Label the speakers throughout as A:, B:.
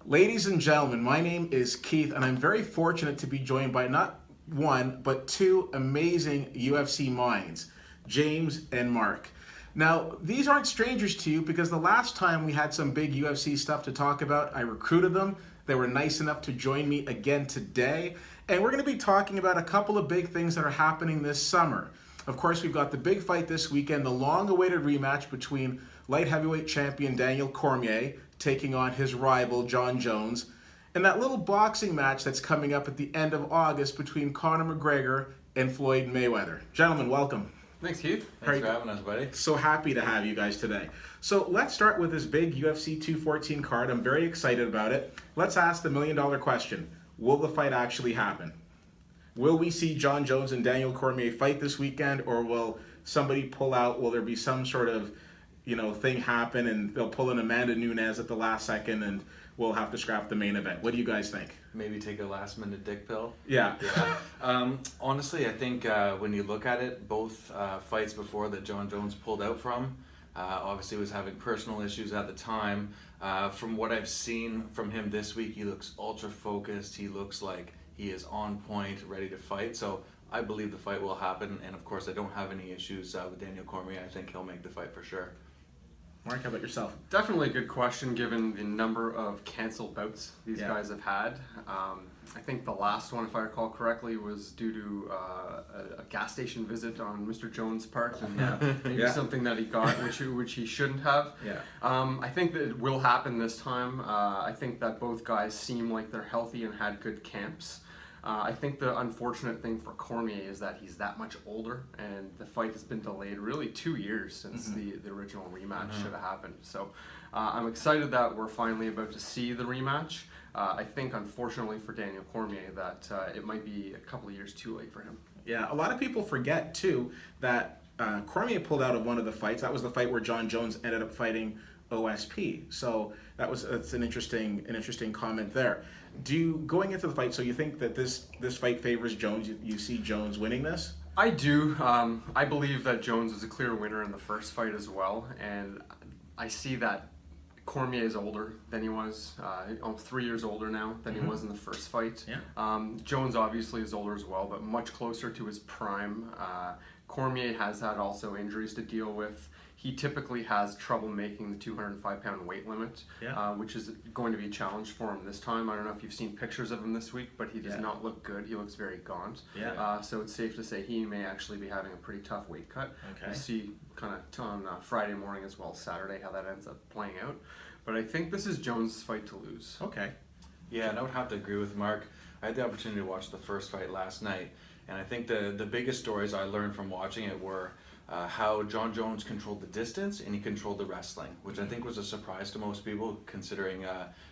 A: Ladies and gentlemen, my name is Keith, and I'm very fortunate to be joined by not one, but two amazing UFC minds, James and Mark. Now, these aren't strangers to you because the last time we had some big UFC stuff to talk about, I recruited them. They were nice enough to join me again today, and we're going to be talking about a couple of big things that are happening this summer. Of course, we've got the big fight this weekend, the long-awaited rematch between light heavyweight champion Daniel Cormier taking on his rival Jon Jones, and that little boxing match that's coming up at the end of August between Conor McGregor and Floyd Mayweather. Gentlemen, welcome.
B: Thanks, Keith. Thanks for having us, buddy.
A: So happy to have you guys today. So let's start with this big UFC 214 card. I'm very excited about it. Let's ask the million-dollar question. Will the fight actually happen? Will we see Jon Jones and Daniel Cormier fight this weekend, or will somebody pull out? Will there be some sort of thing happen and they'll pull in Amanda Nunes at the last second and we'll have to scrap the main event? What do you guys think?
B: Maybe take a last minute dick pill.
A: Yeah.
B: Honestly, I think when you look at it, both fights before that Jon Jones pulled out from, obviously was having personal issues at the time. From what I've seen from him this week, he looks ultra focused. He looks like he is on point, ready to fight. So I believe the fight will happen. And of course, I don't have any issues with Daniel Cormier. I think he'll make the fight for sure.
A: Mark, how about yourself?
C: Definitely a good question given the number of canceled bouts these guys have had. I think the last one, if I recall correctly, was due to a gas station visit on Mr. Jones' part, and maybe something that he got, which he shouldn't have. I think that it will happen this time. I think that both guys seem like they're healthy and had good camps. I think the unfortunate thing for Cormier is that he's that much older, and the fight has been delayed really 2 years since the original rematch should have happened. So I'm excited that we're finally about to see the rematch. I think, unfortunately for Daniel Cormier, that it might be a couple of years too late for him.
A: Yeah, a lot of people forget too that Cormier pulled out of one of the fights. That was the fight where Jon Jones ended up fighting OSP. So that's an interesting comment there. Going into the fight, so you think that this fight favors Jones? You see Jones winning this?
C: I do. I believe that Jones was a clear winner in the first fight as well, and I see that Cormier is older than he was, almost 3 years older now than he was in the first fight. Jones obviously is older as well, but much closer to his prime. Cormier has had also injuries to deal with. He typically has trouble making the 205-pound weight limit, which is going to be a challenge for him this time. I don't know if you've seen pictures of him this week, but he does not look good. He looks very gaunt. So it's safe to say he may actually be having a pretty tough weight cut. We'll see kind of on Friday morning as well as Saturday how that ends up playing out. But I think this is Jones' fight to lose.
A: Okay.
B: Yeah, and I would have to agree with Mark. I had the opportunity to watch the first fight last night, and I think the biggest stories I learned from watching it were how Jon Jones controlled the distance and he controlled the wrestling, which I think was a surprise to most people considering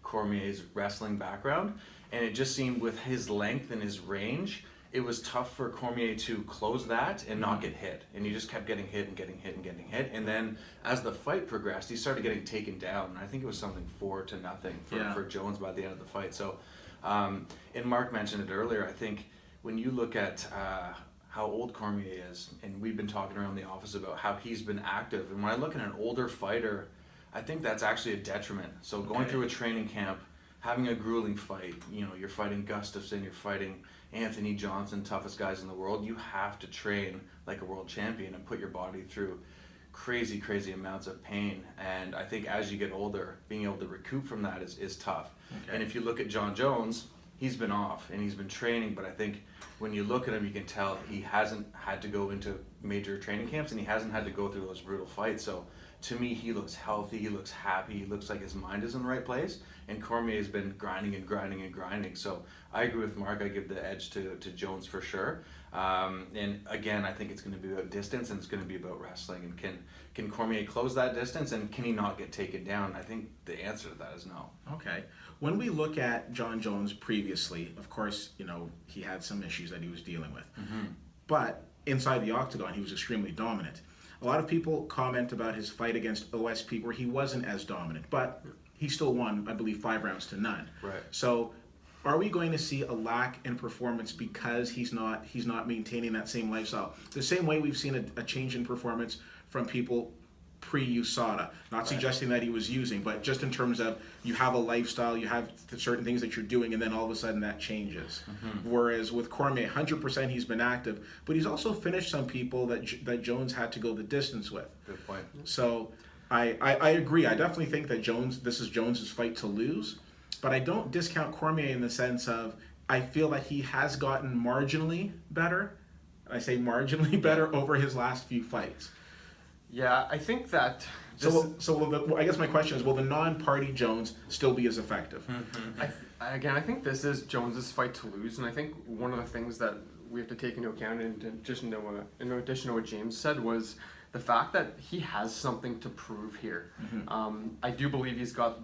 B: Cormier's wrestling background. And it just seemed with his length and his range, it was tough for Cormier to close that and not get hit. And he just kept getting hit and getting hit and getting hit. And then as the fight progressed, he started getting taken down. And I think it was something 4-0 for Jones by the end of the fight. So, and Mark mentioned it earlier, I think when you look at how old Cormier is, and we've been talking around the office about how he's been active, and when I look at an older fighter, I think that's actually a detriment. So going through a training camp, having a grueling fight, you're fighting Gustafsson, you're fighting Anthony Johnson, toughest guys in the world, you have to train like a world champion and put your body through crazy amounts of pain. And I think as you get older, being able to recoup from that is tough. And if you look at Jon Jones, he's been off and he's been training, but I think when you look at him, you can tell he hasn't had to go into major training camps and he hasn't had to go through those brutal fights. So to me, he looks healthy, he looks happy, he looks like his mind is in the right place. And Cormier has been grinding. So I agree with Mark. I give the edge to Jones for sure. And again, I think it's going to be about distance and it's going to be about wrestling. And can Cormier close that distance and can he not get taken down? I think the answer to that is no.
A: Okay. When we look at Jon Jones previously, of course, he had some issues that he was dealing with. But inside the octagon, he was extremely dominant. A lot of people comment about his fight against OSP where he wasn't as dominant, but he still won, I believe, 5 rounds to none.
B: Right.
A: So are we going to see a lack in performance because he's not maintaining that same lifestyle? The same way we've seen a change in performance from people pre-USADA. Not suggesting that he was using, but just in terms of you have a lifestyle, you have certain things that you're doing, and then all of a sudden that changes. Whereas with Cormier, 100% he's been active, but he's also finished some people that Jones had to go the distance with.
B: Good point.
A: So I agree. I definitely think that this is Jones's fight to lose, but I don't discount Cormier in the sense of I feel that he has gotten marginally better. I say marginally better over his last few fights.
C: Yeah, I think that.
A: I guess my question is, will the non-party Jones still be as effective?
C: I think this is Jones's fight to lose, and I think one of the things that we have to take into account, in addition to what James said, was the fact that he has something to prove here. I do believe he's got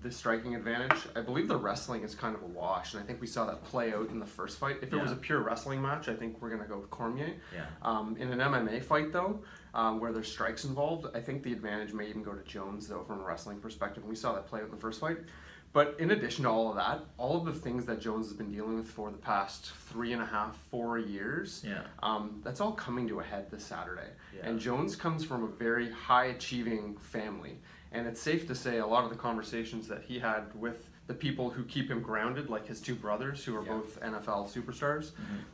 C: the striking advantage. I believe the wrestling is kind of a wash, and I think we saw that play out in the first fight. If it was a pure wrestling match, I think we're going to go with Cormier. In an MMA fight, though, where there's strikes involved, I think the advantage may even go to Jones, though, from a wrestling perspective. And we saw that play out in the first fight. But in addition to all of that, all of the things that Jones has been dealing with for the past 3.5, 4 years, that's all coming to a head this Saturday. And Jones comes from a very high-achieving family. And it's safe to say a lot of the conversations that he had with the people who keep him grounded, like his two brothers, who are both NFL superstars,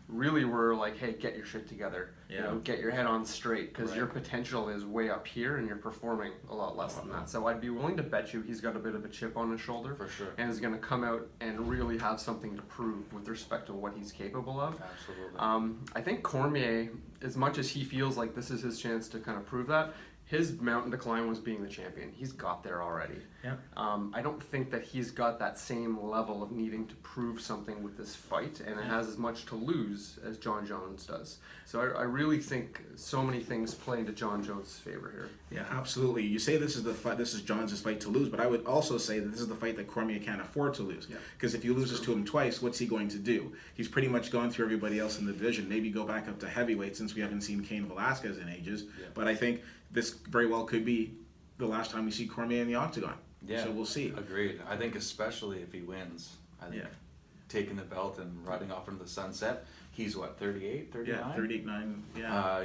C: really were like, hey, get your shit together. You know, get your head on straight, because your potential is way up here and you're performing a lot less than that. So I'd be willing to bet you he's got a bit of a chip on his shoulder.
B: For sure.
C: And is going to come out and really have something to prove with respect to what he's capable of.
B: Absolutely.
C: I think Cormier, as much as he feels like this is his chance to kind of prove that, his mountain to climb was being the champion. He's got there already. I don't think that he's got that same level of needing to prove something with this fight, and it has as much to lose as Jon Jones does. So I really think so many things play into Jon Jones' favor here.
A: Yeah, absolutely. You say this is the fight. This is Jones' fight to lose, but I would also say that this is the fight that Cormier can't afford to lose. Because if he loses to him twice, what's he going to do? He's pretty much gone through everybody else in the division. Maybe go back up to heavyweight, since we haven't seen Cain Velasquez in ages. But I think this very well could be the last time we see Cormier in the octagon. So we'll see.
B: Agreed. I think especially if he wins, I think taking the belt and riding off into the sunset, he's what, 38, 39?
A: Yeah, 39,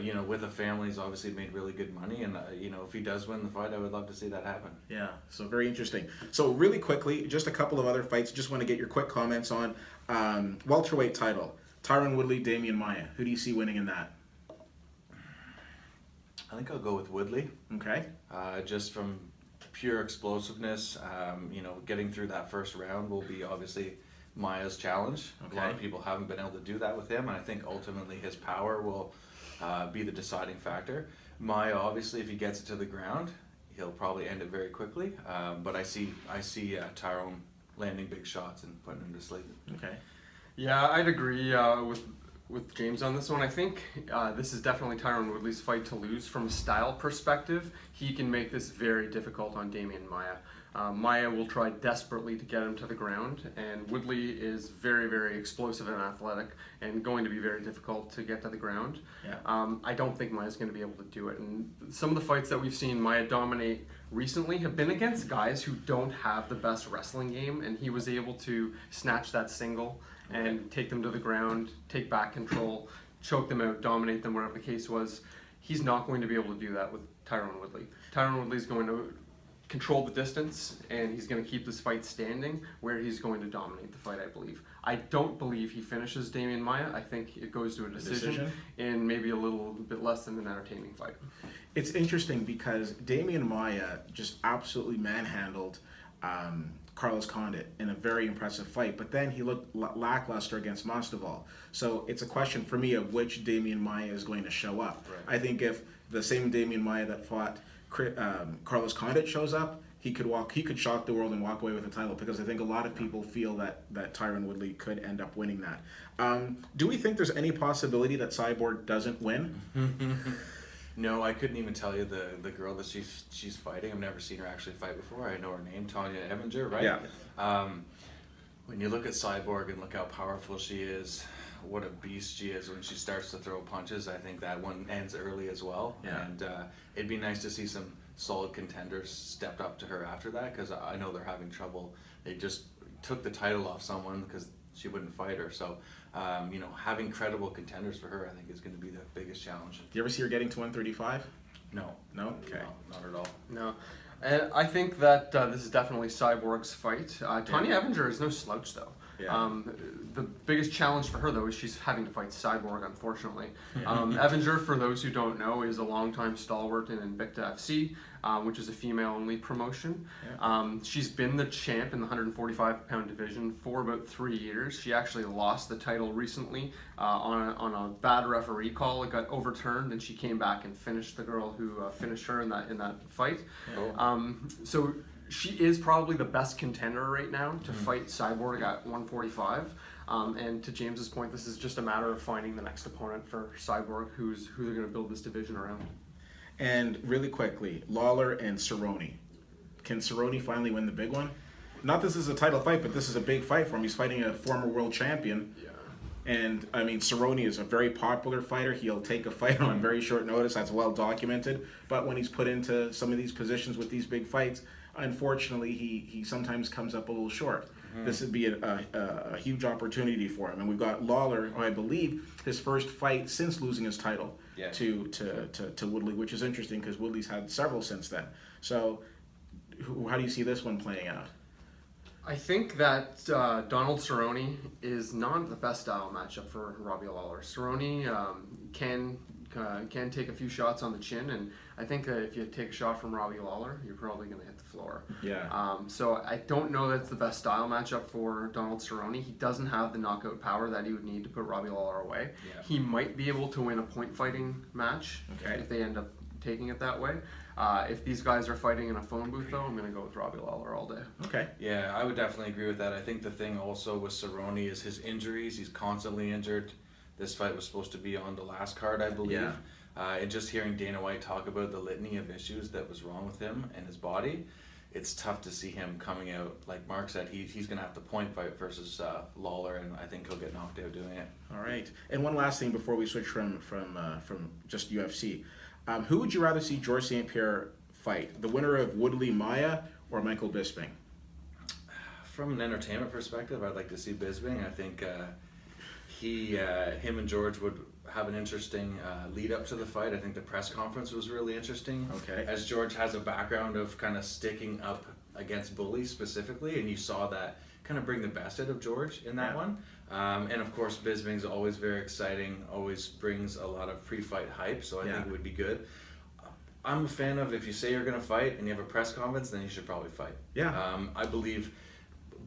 B: you know, with a family, he's obviously made really good money, and you know, if he does win the fight, I would love to see that happen.
A: Yeah, so very interesting. So really quickly, just a couple of other fights, just want to get your quick comments on welterweight title. Tyron Woodley, Damian Maia. Who do you see winning in that?
B: I think I'll go with Woodley.
A: Okay.
B: Just from pure explosiveness, you know, getting through that first round will be obviously Maia's challenge. A lot of people haven't been able to do that with him, and I think ultimately his power will be the deciding factor. Maia, obviously, if he gets it to the ground, he'll probably end it very quickly. But I see Tyrone landing big shots and putting him to sleep.
A: Okay.
C: Yeah, I'd agree with James on this one. I think this is definitely Tyron Woodley's fight to lose. From a style perspective, he can make this very difficult on Damian Maia. Maia will try desperately to get him to the ground, and Woodley is very, very explosive and athletic and going to be very difficult to get to the ground. I don't think Maia's going to be able to do it. And some of the fights that we've seen Maia dominate recently have been against guys who don't have the best wrestling game, and he was able to snatch that single and take them to the ground, take back control, choke them out, dominate them, whatever the case was. He's not going to be able to do that with Tyron Woodley. Tyron Woodley's going to control the distance, and he's going to keep this fight standing, where he's going to dominate the fight, I believe. I don't believe he finishes Damian Maia. I think it goes to a decision in maybe a little bit less than an entertaining fight.
A: It's interesting because Damian Maia just absolutely manhandled Carlos Condit in a very impressive fight, but then he looked lackluster against Mastoval. So it's a question for me of which Damian Maia is going to show up. I think if the same Damian Maia that fought Carlos Condit shows up, he could shock the world and walk away with the title, because I think a lot of people feel that Tyron Woodley could end up winning that. Do we think there's any possibility that Cyborg doesn't win?
B: No, I couldn't even tell you the girl that she's fighting. I've never seen her actually fight before. I know her name, Tanya Nevinger, right?
A: Yeah.
B: When you look at Cyborg and look how powerful she is, what a beast she is when she starts to throw punches, I think that one ends early as well. And it'd be nice to see some solid contenders stepped up to her after that, because I know they're having trouble. They just took the title off someone because she wouldn't fight her. So, having credible contenders for her, I think, is going to be the biggest challenge.
A: Do you ever see her getting to 135?
B: No.
A: No? Okay.
B: No, not at all.
C: No. And I think that this is definitely Cyborg's fight. Tanya Evinger is no slouch, though.
A: Yeah.
C: The biggest challenge for her, though, is she's having to fight Cyborg, unfortunately. Evinger, for those who don't know, is a longtime stalwart in Invicta FC, which is a female-only promotion.
A: Yeah.
C: She's been the champ in the 145-pound division for about 3 years. She actually lost the title recently on a bad referee call. It got overturned, and she came back and finished the girl who finished her in that fight.
B: Oh.
C: So she is probably the best contender right now to fight Cyborg at 145. And to James's point, this is just a matter of finding the next opponent for Cyborg, who they're going to build this division around.
A: And really quickly, Lawler and Cerrone. Can Cerrone finally win the big one? Not this is a title fight, but this is a big fight for him. He's fighting a former world champion.
C: Yeah.
A: And, I mean, Cerrone is a very popular fighter. He'll take a fight on very short notice. That's well documented. But when he's put into some of these positions with these big fights, unfortunately, he sometimes comes up a little short. This would be a huge opportunity for him. And we've got Lawler, I believe, his first fight since losing his title to Woodley, which is interesting because Woodley's had several since then. So how do you see this one playing out?
C: I think that Donald Cerrone is not the best style matchup for Robbie Lawler. Cerrone can take a few shots on the chin, and I think if you take a shot from Robbie Lawler, you're probably going to hit the floor.
A: Yeah.
C: So I don't know that's the best style matchup for Donald Cerrone. He doesn't have the knockout power that he would need to put Robbie Lawler away.
B: Yeah.
C: He might be able to win a point fighting match if they end up taking it that way. If these guys are fighting in a phone booth, though, I'm going to go with Robbie Lawler all day.
A: Okay.
B: Yeah, I would definitely agree with that. I think the thing also with Cerrone is his injuries. He's constantly injured. This fight was supposed to be on the last card, I believe.
A: Yeah.
B: And just hearing Dana White talk about the litany of issues that was wrong with him and his body, it's tough to see him coming out. Like Mark said, he's going to have to point fight versus Lawler, and I think he'll get knocked out doing it.
A: All right. And one last thing before we switch from just UFC. Who would you rather see George St. Pierre fight? The winner of Woodley Maia or Michael Bisping?
B: From an entertainment perspective, I'd like to see Bisping. I think him and George would have an interesting lead up to the fight. I think the press conference was really interesting.
A: Okay.
B: As George has a background of kind of sticking up against bullies specifically, and you saw that kind of bring the best out of George in that one. And of course, Bisping's always very exciting, always brings a lot of pre-fight hype, so I think it would be good. I'm a fan of if you say you're going to fight and you have a press conference, then you should probably fight.
A: Yeah.
B: I believe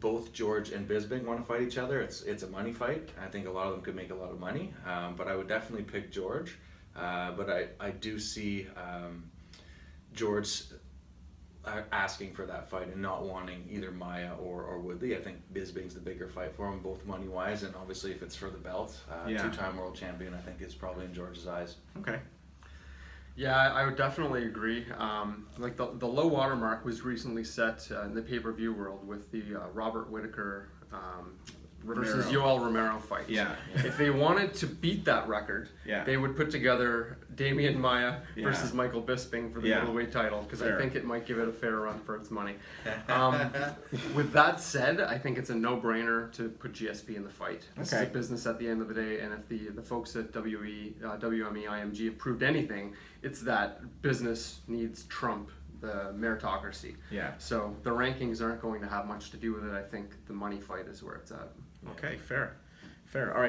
B: both George and Bisping want to fight each other. It's a money fight. I think a lot of them could make a lot of money, but I would definitely pick George. But I do see George asking for that fight and not wanting either Maia or Woodley. I think Bisping's the bigger fight for him, both money-wise, and obviously if it's for the belt, two-time world champion, I think is probably in George's eyes.
A: Okay.
C: Yeah, I would definitely agree. Like the low water mark was recently set in the pay-per-view world with the Robert Whittaker versus Yoel Romero fight.
A: Yeah.
C: If they wanted to beat that record, they would put together Damian Maia versus Michael Bisping for the middleweight title, because I think it might give it a fair run for its money. With that said, I think it's a no-brainer to put GSP in the fight. This is a business at the end of the day, and if the folks at WME, IMG have proved anything, it's that business needs trump the meritocracy.
A: Yeah.
C: So the rankings aren't going to have much to do with it. I think the money fight is where it's at.
A: Okay, fair. All right.